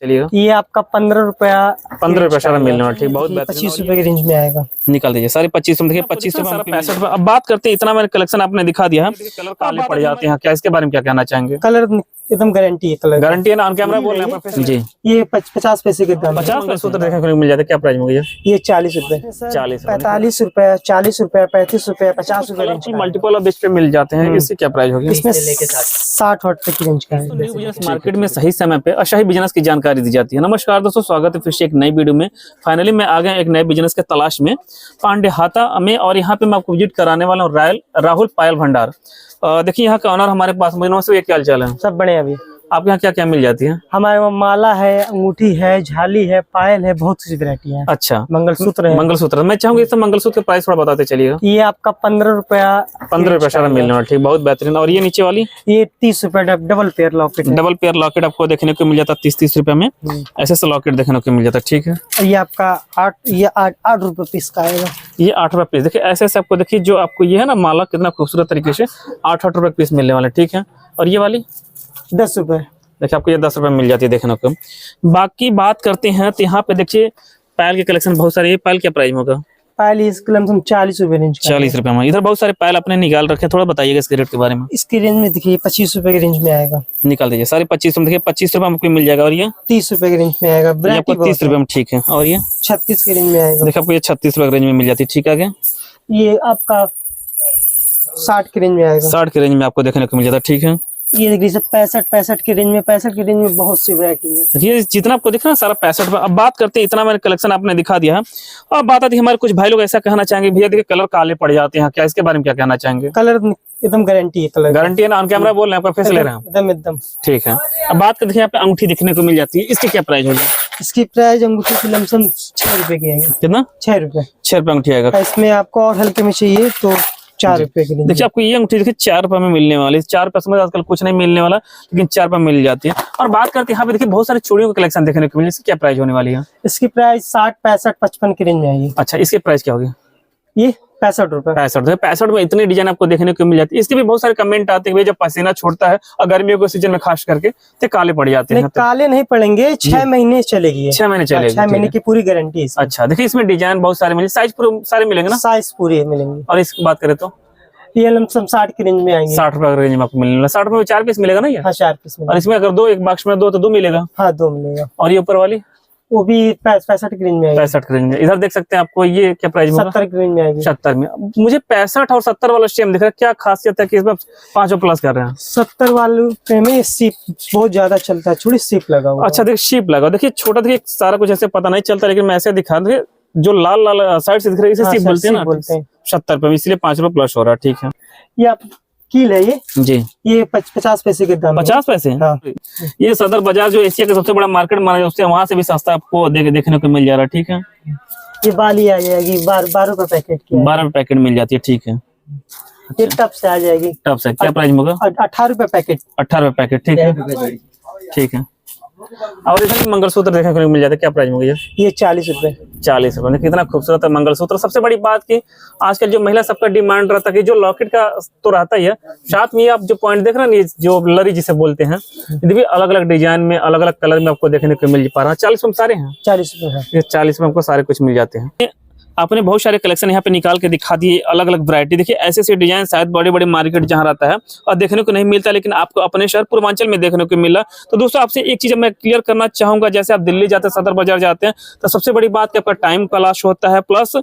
चलिएगा। ये आपका 15 रुपया सारा मिलने वाला, ठीक, बहुत बेहतरीन। 25 रुपए की रेंज में आएगा। निकाल दीजिए सारे 25 में, देखिए 25 रुपए 65। अब बात करते हैं, इतना मैंने कलेक्शन आपने दिखा दिया है, कलर काले पड़ जाते हैं क्या, इसके बारे में क्या कहना चाहेंगे? कलर एकदम गारंटी है, कलर गारंटी है ना, ऑन कैमरा बोल रहे हैं जी। ये 50 पैसे के दाम, 50 पैसे तो देखने को मिल जाता है, क्या प्राइस में भैया? ये 40 रुपए, 40, 45 रुपए, 40 रुपए, 35 रुपए, 50 रुपए रेंज का। मल्टीपल ऑफ पे मिल जाते हैं, इससे क्या प्राइस होगी? इसमें 60 वाट तक की रेंज का है। मार्केट में सही समय पे और सही बिजनेस की जानकारी दी जाती है। नमस्कार दोस्तों, स्वागत है फिर से एक नई वीडियो में। फाइनली मैं आ गया एक नए बिजनेस के तलाश में पांडेहाता में, और यहाँ पे मैं आपको विजिट कराने वाला हूँ राहुल पायल भंडार। देखिए यहाँ का ऑनर हमारे पास, मुझे क्या हाल है? सब बड़े अभी। आपके यहाँ क्या क्या मिल जाती है? हमारे वहाँ माला है, अंगूठी है, झाली है, पायल है, बहुत सी वैरायटी है। अच्छा, मंगलसूत्र है। मंगलसूत्र मैं चाहूंगा इस मंगलसूत्र के प्राइस थोड़ा बताते चलिएगा। ये आपका 15 रुपया, 15 रुपया सारा मिलने वाला, ठीक, बहुत बेहतरीन। और ये नीचे वाली ये 30 रुपया double pair locket. Double pair locket आपको देखने को मिल जाता है 30 रुपए में, ऐसे लॉकेट देखने को मिल जाता है, ठीक है। ये आपका 8 रुपए पीस का आएगा। ये 8 रुपए पीस, देखिए ऐसे आपको, देखिए जो आपको ये है ना माला, कितना खूबसूरत तरीके से 8 रुपए पीस मिलने वाले, ठीक है। और ये वाली 10 रुपए, देखिए आपको ये 10 रुपए मिल जाती है देखने को। बाकी बात करते हैं तो यहाँ पे देखिए पायल के कलेक्शन बहुत सारे। ये पायल क्या प्राइस होगा? पायल इसके लमसम 40 रुपए रेंज का। 40 रुपए में। इधर बहुत सारे पायल आपने निकाल रखे, थोड़ा बताइएगा इसके रेट के बारे में। इसकी रेंज में देखिए 25 रुपए की रेंज में आएगा। निकाल दीजिए सारे 25 में, देखिए 25 रुपए में आपको मिल जाएगा। और ये 30 रुपए की रेंज में आएगा। आपको 30 रुपए में, ठीक है। और ये 36 की रेंज में आएगा। देखिए आपको ये 36 रुपए रेंज में मिल जाती है, ठीक है। ये आपका 60 की रेंज में आएगा। 60 की रेंज में आपको देखने को मिल जाता है, ठीक है। ये देखिए सब 65 की रेंज में, 65 की रेंज में बहुत सी वैरायटी है। देखिए जितना आपको दिख रहा है सारा 65 रुपए। अब बात करते हैं, इतना मैंने कलेक्शन आपने दिखा दिया है। अब बात आती है, हमारे कुछ भाई लोग ऐसा कहना चाहेंगे भैया देखिए कलर काले पड़ जाते हैं क्या, इसके बारे में क्या कहना चाहेंगे? कलर एकदम गारंटी है, कलर गारंटी है ना, ऑन कैमरा बोल रहे हैं, आपका फेस ले रहे हैं एकदम एकदम, ठीक है। अब बात करते हैं, यहाँ पे अंगूठी दिखने को मिल जाती है, इसकी क्या प्राइस होगी? इसकी प्राइस अंगूठी की लमसम 6 रुपए की आएगी। कितना? 6 रुपए। 6 रुपए अंगूठी आएगा। इसमें आपको और हल्के में चाहिए तो 4 रुपए की। देखिए आपको ये अंगूठी देखिए 4 रुपए में मिलने वाली, 4 रुपए समझ आजकल कुछ नहीं मिलने वाला, लेकिन 4 रुपए मिल जाती है। और बात करते हैं यहाँ पे देखिए बहुत सारे चूड़ियों का कलेक्शन देखने को मिले, इसकी क्या प्राइस होने वाली है? इसकी प्राइस 60, 65, 55 की रेंज में आएगी। अच्छा, इसकी प्राइस क्या होगी? ये 65 रुपए। 65 में इतनी डिजाइन आपको देखने को मिल जाती है। इसके भी बहुत सारे कमेंट आते हैं जब पसीना छोड़ता है और गर्मियों के सीजन में खास करके तो काले पड़ जाते हैं। काले नहीं पड़ेंगे, 6 महीने चलेगी। 6 महीने चलेगी, 6 महीने की पूरी गारंटी है। अच्छा, देखिए इसमें डिजाइन बहुत सारे मिले, साइज पूरे सारे मिलेंगे ना? साइज पूरे मिलेंगे। और इसकी बात करें तो ये लमसम 60 की रेंज में आएंगे। 60 रुपए रेंज में आपको मिलने वाला। 60 रुपए में 4 पीस मिलेगा ना ये? हाँ, 4 पीस मिलेगा। और इसमें अगर दो, एक बॉक्स में दो तो 2 मिलेगा? हाँ, 2 मिलेगा। और ये ऊपर वाली वो भी 65 की रेंज में आएगी। 65 की रेंज में। इधर देख सकते हैं आपको ये क्या प्राइस होगा? 70 की रेंज में आएगी। 70 में। मुझे 65 और 70 वाला सेम दिख रहा है, क्या खासियत है कि इसमें 5 प्लस कर रहे हैं? 70 वाले में सीप बहुत ज्यादा चलता है, थोड़ी सीप लगा हुआ। अच्छा, देखिए शीप लगा, देखिए छोटा, देखिए सारा कुछ ऐसे पता नहीं चलता, लेकिन मैं ऐसे दिखा दूं, जो लाल लाल साइड से दिख रहा है इसे सीप बोलते हैं ना। 70 रुपए में, इसलिए 5 रुपए प्लस हो रहा है, ठीक है। ये आप कील है ये जी, ये 50 पैसे के दाम। 50 पैसे? हाँ। ये सदर बाजार जो एशिया का सबसे बड़ा मार्केट माना जाता है, उससे वहां से भी सस्ता आपको देखने को मिल जा रहा है, ठीक है। ये बाली आ जाएगी 12 रुपए पैकेट की। 12 रुपए पैकेट मिल जाती है, ठीक है। ये टप से आ जाएगी। टप से क्या प्राइस होगा? 18 रुपए पैकेट। 18 रुपए पैकेट, ठीक है, ठीक है। और इसमें मंगलसूत्र देखने को मिल जाता है, क्या प्राइस होगा ये? 40 रुपए। 40 रुपए। कितना खूबसूरत है मंगलसूत्र। सबसे बड़ी बात की आजकल जो महिला सबका डिमांड रहता है कि जो लॉकेट का तो रहता ही है, साथ में आप जो पॉइंट देख रहे हैं जो लरी जिसे बोलते हैं, ये भी अलग अलग डिजाइन में, अलग अलग कलर में आपको देखने को मिल पा रहा है। 40 में सारे हैं? 40 रुपए है। ये 40 में आपको सारे कुछ मिल जाते हैं। आपने बहुत सारे कलेक्शन यहाँ पे निकाल के दिखा दिए, अलग अलग वैरायटी। देखिए ऐसे ऐसे डिजाइन शायद बड़े बड़े मार्केट जहाँ रहता है और देखने को नहीं मिलता, लेकिन आपको अपने शहर पूर्वांचल में देखने को मिला। तो दोस्तों आपसे एक चीज मैं क्लियर करना चाहूंगा, जैसे आप दिल्ली जाते हैं, सदर बाजार जाते हैं, तो सबसे बड़ी बात कि आपका टाइम का लॉस होता है, प्लस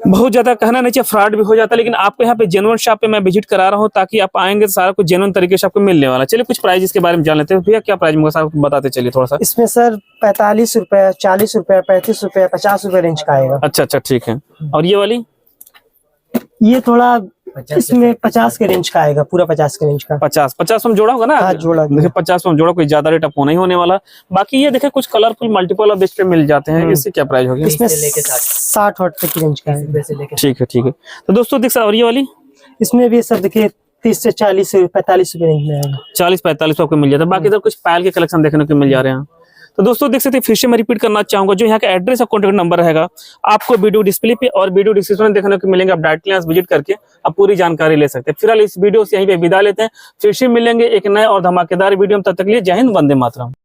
बहुत ज्यादा कहना नहीं चाहिए फ्रॉड भी हो जाता है। लेकिन आपको यहाँ पे जेन्युइन शॉप पे मैं विजिट करा रहा हूँ, ताकि आप आएंगे तो सारा कुछ जेन्युइन तरीके से आपको मिलने वाला। चलिए कुछ प्राइस के बारे में जान लेते हैं। भैया क्या प्राइस बताते चलिए थोड़ा सा। इसमें सर 45 रुपए, 40 रुपए, 35 रुपए, 50 रुपए रेंज का आएगा। अच्छा अच्छा, ठीक है। और ये वाली? ये थोड़ा इसमें 50 के रेंज का आएगा, पूरा 50 के रेंज का। 50 में जोड़ा होगा ना? हाँ, जोड़ा। देखिए 50 में जोड़ा, कोई ज्यादा रेट आपको नहीं होने वाला। बाकी ये देखिए कुछ कलरफुल मल्टीपल ऑफ पे मिल जाते हैं, इससे क्या प्राइस होगी? इसमें 60 वाट तक की रेंज का है। ठीक है, ठीक है। तो दोस्तों देख सकते, और ये वाली? इसमें भी सब देखिए 30 से 40 से 45 रुपए रेंज में आएगा। 40-45 आपको मिल जाता है। बाकी इधर कुछ पायल के कलेक्शन देखने को मिल जा रहे हैं। तो दोस्तों देख सकते हैं, फिर से मैं रिपीट करना चाहूंगा, जो यहाँ का एड्रेस और कॉन्टैक्ट नंबर रहेगा आपको वीडियो डिस्प्ले पे और वीडियो डिस्क्रिप्शन में देखने को मिलेंगे। आप डायरेक्टली यहाँ विजिट करके आप पूरी जानकारी ले सकते हैं। फिलहाल इस वीडियो से यहीं पे विदा लेते हैं, फिर से मिलेंगे एक नए और धमाकेदार वीडियो में। तब तक के लिए जय हिंद, वंदे मातरम।